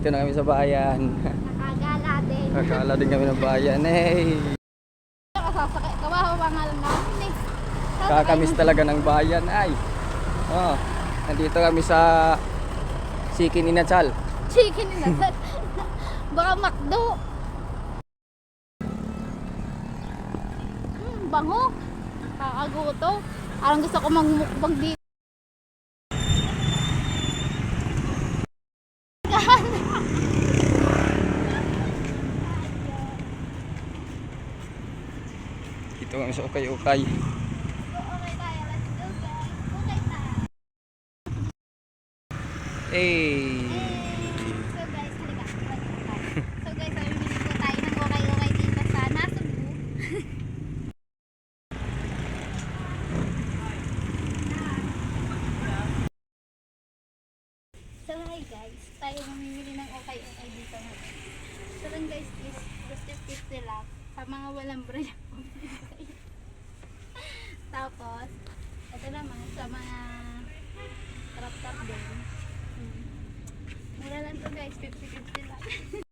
Nandito na kami sa bayan. Nakagala din. Kakala din kami ng bayan. Hey! Kasasakay. Kawawa nga lang namin eh. Kakamiss talaga ng bayan. Ay! Oh, nandito kami sa Sikin Inachal. Chicken in the baka McDo. Bango. Kakaguto. Parang gusto ko magmukbang dito. Dito kami sa Ukay-Ukay. Okay tayo. Let's go guys. Okay tayo. Hey! So guys, halika. So guys, bibili po tayo ng okay-okay dito sa Nasugbu. So hi guys, tayo mamimili ng okay-okay dito ngayon. So lang guys, is just 50 lang sa mga walang brand. Tapos, ito naman sa mga trap-trap din. Mura lang to guys, 50-50 lang.